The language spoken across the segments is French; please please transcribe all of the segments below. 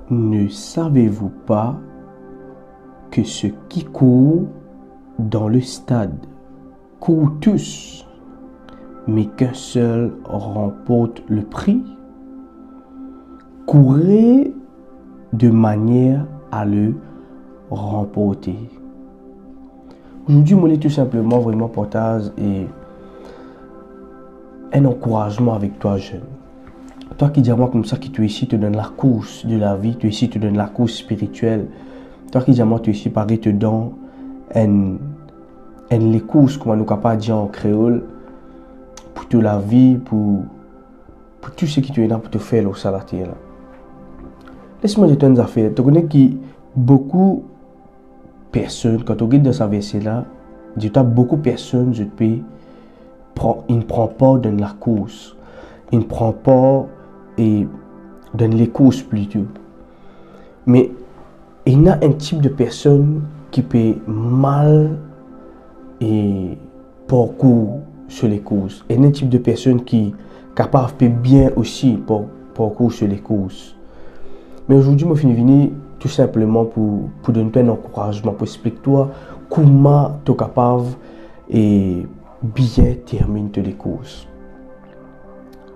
Ne savez-vous pas que ceux qui courent dans le stade courent tous, mais qu'un seul remporte le prix? Courez de manière à le remporter. Aujourd'hui, je voulais tout simplement vraiment partager et un encouragement avec toi, jeune. Toi qui dis à moi comme ça que tu es ici, te donne la course de la vie, tu es ici, te donne la course spirituelle. Toi qui dis à moi, tu es ici, pareil, te donne les courses, comme nous capable dire en créole, pour toute la vie, pour tout ce qui tu es là, pour te faire au salatier là. Laisse-moi dire une affaire. Tu connais que beaucoup de personnes, quand tu regardes dans sa verset là, tu as beaucoup de personnes, ils ne prennent pas dans la course. Ils ne prennent pas et dans les courses plutôt. Mais il y a un type de personne qui peut mal et parcourir sur les courses. Et il y a un type de personne qui est capable de bien aussi parcourir sur les courses. Mais aujourd'hui, je suis venu tout simplement pour donner un encouragement, pour expliquer toi comment tu es capable et bien terminer les courses.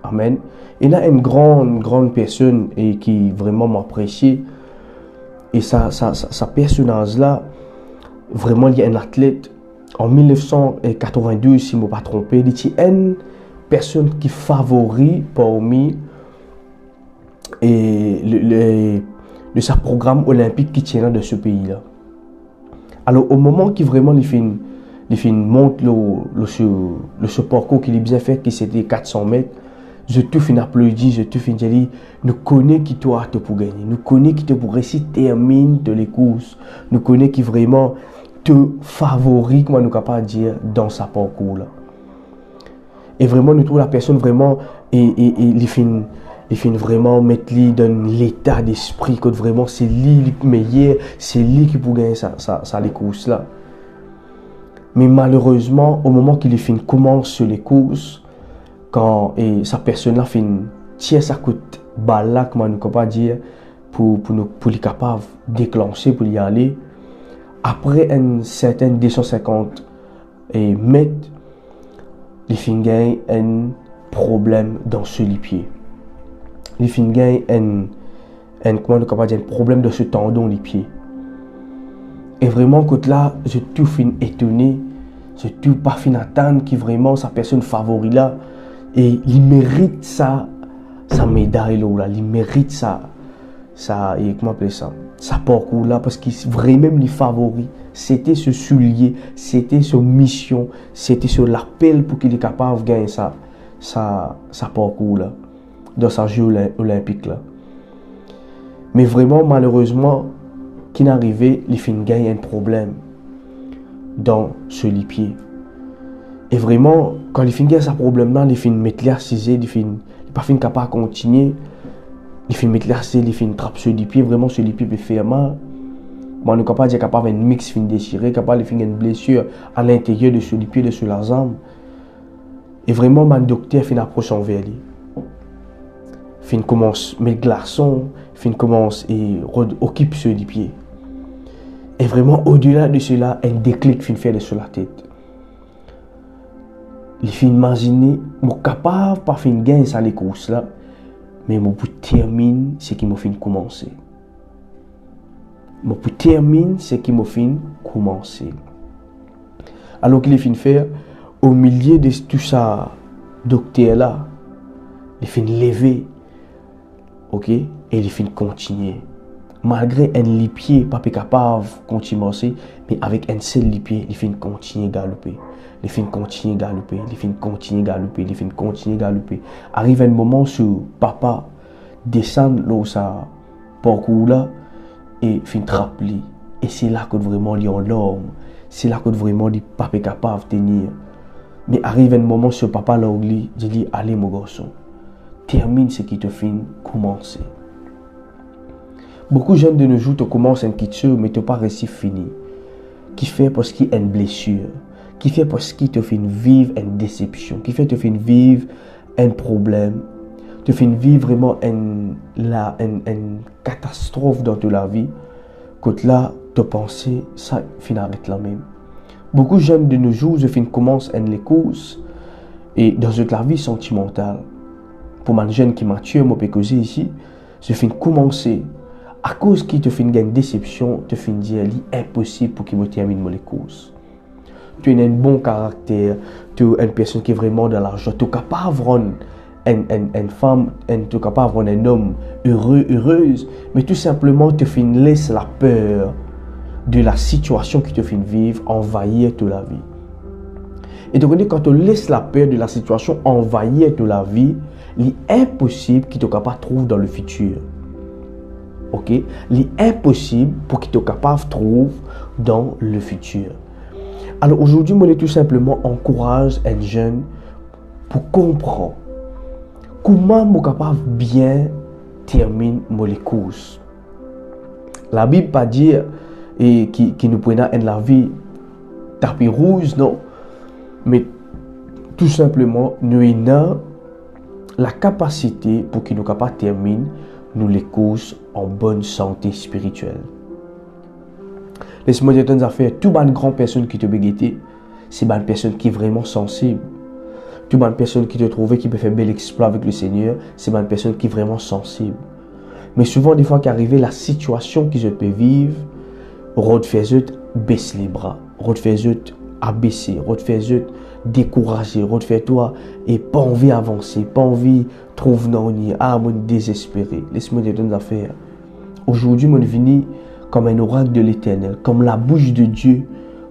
Amen. Il y a une grande personne qui vraiment m'apprécie. Et sa personnage-là, vraiment, il y a un athlète. En 1982, si je ne me pas trompé, il y a une personne qui favorise parmi de sa programme olympique qui tient de ce pays-là. Alors, au moment qu'il vraiment montre le parcours qu'il a bien fait, qui c'était 400 mètres, je te fin applaudi, je te fin dit, nous connaissons qui toi pour gagner, nous connaissons qui te pour réussir termine de les courses, nous connaissons qui vraiment te favorise, comment nous capable de dire dans sa parcours là. Et vraiment nous trouvons la personne vraiment il fin vraiment mettre lui dans l'état d'esprit que vraiment c'est lui le meilleur, c'est lui qui pour gagner ça les courses là. Mais malheureusement au moment qu'il commence sur les courses, quand sa personne là tient sa coûte balle là, comment nous capable dire pour les capable déclencher pour y aller après un certain 250 mètres, les fin gagne un problème dans ce pied. Les fin gagne comment nous capable dire un problème de ce tendon les pieds. Et vraiment côté là, je tout fin étonné, je tout pas fin attendre qui vraiment sa personne favorite là. Et il mérite sa médaille là, il mérite sa comment appeler ça, sa parcours là, parce qu'il vraiment les favoris. C'était ce soulier, c'était sa mission, c'était sur l'appel pour qu'il est capable de gagner sa parcours là, dans sa jeu olympique là. Mais vraiment malheureusement, qu'il n'arrivait, il fin gagner un problème dans ce pied. Et vraiment, quand il finit ce problème-là, il finit mettre l'air cisé, il finit pas capable de continuer. Il finit mettre l'air cisé, il finit trappe sur les pieds, vraiment sur les pieds peut faire mal. Moi, on est capable de dire capable un mix fin déchiré, capable de finir une blessure à l'intérieur de sur les pieds, de sur la jambe. Et vraiment, mon docteur finit approche envers lui. Fin commence mettre glaçons, fin commence et occupe sur les pieds. Et vraiment, au-delà de cela, un déclic fin faire sur la tête. Il fin imaginer, je suis capable pas fin gagner ça les courses là, mais je peux terminer ce qui m'a fin commencer. Je peux terminer ce qui m'a fin commencer. Alors qu'il fin faire, au milieu de tout ça, docteur là, il fin lever, ok, et il fin continuer. Malgré un lipier pas capable de continuer, mais avec un seul lipier, il fin continuer galoper. Il fin continuer galoper, il fin continuer galoper, il fin continuer galoper. Arrive un moment où papa descend là où ça parcours là et fin trappe lui. Et c'est là que vraiment il en l'homme, c'est là que vraiment il pas capable de tenir. Mais arrive un moment où papa là où il dit allez mon garçon, termine ce qui te fin commencer. Beaucoup de jeunes de nos jours te commencent une culture mais tu pas réussi fini. Qui fait parce qu'il y a une blessure, qui fait parce qu'il te fait vivre une déception, qui fait te fait vivre un problème. tu finis vivre vraiment une catastrophe dans toute la vie, quand là, tu penses, ça finit arrête là même. Beaucoup de jeunes de nos jours, je commencent à les causes et dans la vie sentimentale. Pour les jeunes qui maturent, moi peux causer ici, je finis commencer à cause qui te fait une déception, te fait dire impossible pour qu'il me termine les causes. Tu as un bon caractère, tu es une personne qui est vraiment dans l'argent, tu es capable d'avoir une femme, tu es capable d'avoir un homme heureux, heureuse, mais tout simplement tu laisses la peur de la situation qui te fait vivre envahir toute la vie. Et donc quand tu laisses la peur de la situation envahir toute la vie, il est impossible qu'il te capable de trouver dans le futur. Ok? Il est impossible pour qu'il te capable de trouver dans le futur. Alors aujourd'hui, moi, je tout simplement encourage un jeune pour comprendre comment je suis capable de bien terminer les courses. La Bible pas dire et qui nous prend dans la vie tapis rouge, non, mais tout simplement nous avons la capacité pour qu'il nous capable de terminer nous les courses en bonne santé spirituelle. Laisse-moi dire une affaire, toutes les grandes personnes qui te béguetent, c'est une personne qui est vraiment sensible. Toutes les personnes qui te trouvent qui peut faire bel exploit avec le Seigneur, c'est une personne qui est vraiment sensible. Mais souvent, des fois qu'arrive la situation qu'ils peuvent vivre, Rod faisait baisser les bras, Rod faisait abaisser, Rod faisait décourager, Rod fait toi et pas envie d'avancer, pas envie de trouver non ni mon désespéré. Laisse-moi dire une affaire. Aujourd'hui, mon venu comme un oracle de l'Éternel, comme la bouche de Dieu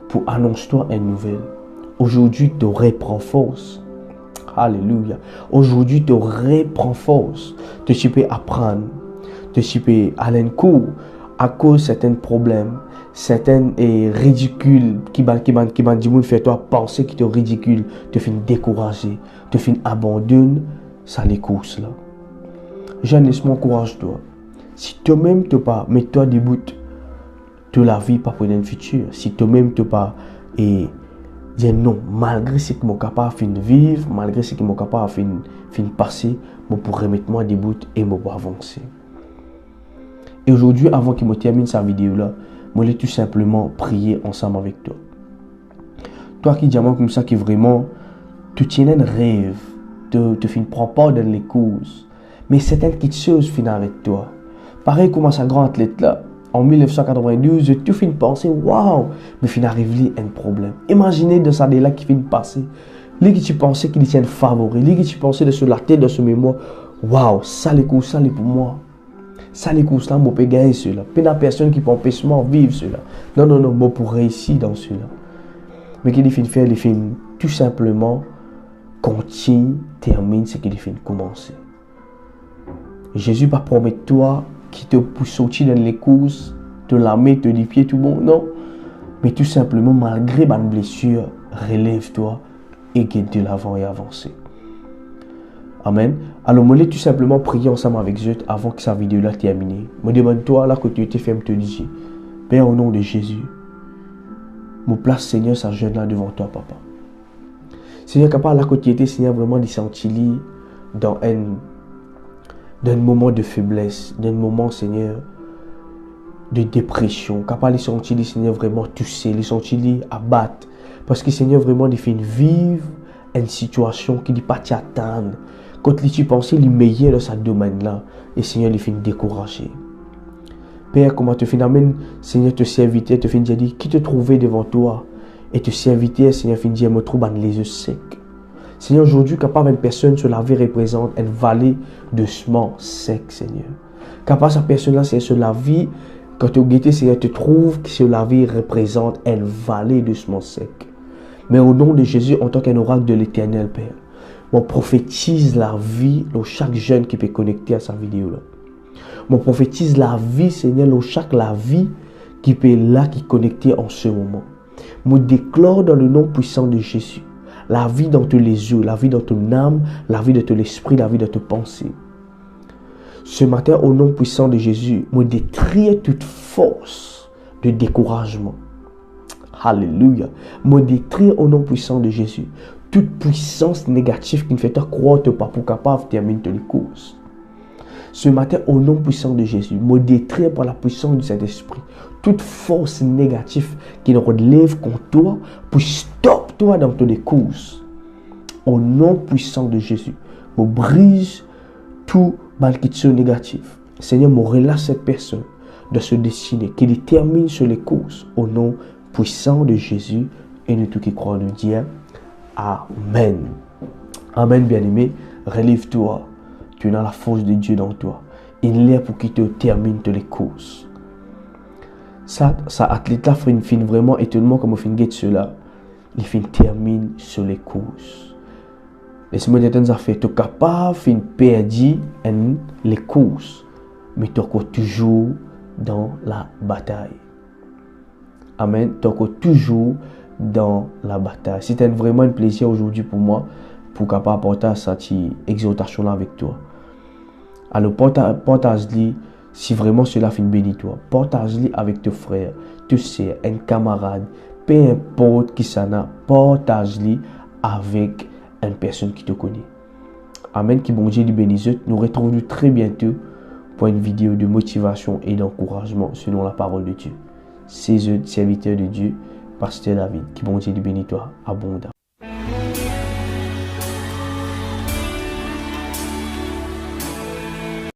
pour annoncer toi une nouvelle. Aujourd'hui, tu reprends force. Alléluia. Aujourd'hui, tu reprends force. Tu peux apprendre. Tu peux aller en cours à cause de certains problèmes, certains ridicules qui m'ont fait toi penser que tu es ridicule, tu finis découragé, tu finis abandonné, ça les courses là. Jeanne, laisse-moi encourage toi. Si toi-même tu pas, mets-toi debout de la vie pas pour un futur. Si toi-même tu pas et dis non, malgré ce que je suis capable de vivre, malgré ce que je suis capable de passer, je pourrais mettre moi debout et je pourrais avancer. Et aujourd'hui, avant qu'il me termine sa vidéo là, je vais tout simplement prier ensemble avec toi. Toi qui dis comme ça, qui vraiment, tu tiens un rêve, tu ne prends pas dans les causes, mais certaines petites choses finissent avec toi. Pareil comme ce grand athlète là, en 1992, tu finis de penser, waouh, mais fin arrive un problème. Imaginez de ça là qui finit de passer. Lui qui tu pensais qu'il était un favori, lui qui tu pensais de sur la tête de ce mémoire, waouh, ça les coups, ça les pour moi. Ça les coups là, moi peux gagner cela. Pas de personne qui peut empêcher moi de vivre cela. Non, non, non, moi pour réussir dans cela. Mais qu'il finit de faire, il finit tout simplement continue, termine ce qu'il finit de commencer. Jésus va promettre toi qui te pousse sortir dans les courses, te la met, te dit pied tout bon, non. Mais tout simplement, malgré une blessure, relève-toi et guide de l'avant et avance. Amen. Alors, moi, je vais tout simplement prier ensemble avec Dieu avant que sa vidéo là termine. Je demande-toi, là que tu étais fait, te dire, Père, au nom de Jésus, me place, Seigneur, sa jeune là devant toi, Papa. Seigneur, capable là que tu étais, Seigneur, vraiment de sentir dans un moment de faiblesse, d'un moment, Seigneur, de dépression, capable de sentir, Seigneur, vraiment touché, de sentir abattre. Parce que, Seigneur, vraiment, il fait vivre une situation qui ne pas t'attendre. Quand tu penses le meilleur de ce domaine-là, et Seigneur, il fait décourager. Père, comment te finalement, Seigneur, te serviteur, te fait dire, qui te trouvait devant toi, et te serviteur, Seigneur, fait dire, me trouve dans les yeux secs. Seigneur, aujourd'hui, capable une personne sur la vie représente une vallée de semences secs, Seigneur. Capable cette personne-là, c'est sur la vie, quand tu guettes, Seigneur, tu trouves que sur la vie représente une vallée de semences secs. Mais au nom de Jésus, en tant qu'un oracle de l'Éternel, Père, on prophétise la vie de chaque jeune qui peut connecter à sa vidéo là. On prophétise la vie, Seigneur, de chaque la vie qui peut là, qui est connecté en ce moment. On déclare dans le nom puissant de Jésus la vie dans tous les yeux, la vie dans ton âme, la vie de ton esprit, la vie de tes pensées. Ce matin, au nom puissant de Jésus, on détruit toute force de découragement. Alléluia. On détruit au nom puissant de Jésus toute puissance négative qui ne fait te croire que tu n'es pas pour capable de terminer les courses. Ce matin, au nom puissant de Jésus, me détruire par la puissance du Saint-Esprit toute force négative qui nous relève contre toi pour stopper toi dans tes courses. Au nom puissant de Jésus, me brise tout malédiction négative. Seigneur, me relâche cette personne de se destiner, qui détermine sur les courses. Au nom puissant de Jésus et de tout qui croit, nous dire Amen. Amen, bien-aimé. Relève-toi. Tu as la force de Dieu dans toi. Il est pour qu'il te termine toutes les courses. Ça athlète-là fait vraiment étonnement comme on fait cela. Il termine sur les courses. Laisse-moi dire que tu es capable de perdre les courses, mais tu es toujours dans la bataille. Amen. Tu es toujours dans la bataille. C'était vraiment un plaisir aujourd'hui pour moi pour capable apporter cette exhortation avec toi. Alors partage-le si vraiment cela fait béni toi. Partage-le avec tes frères, tes sœurs, un camarade, peu importe qui ça n'a. Partage-le avec une personne qui te connaît. Amen. Qui bon Dieu lui bénisse. Nous retrouvons très bientôt pour une vidéo de motivation et d'encouragement selon la parole de Dieu. C'est le serviteur de Dieu, Pasteur David. Qui bon Dieu lui bénisse toi abondamment.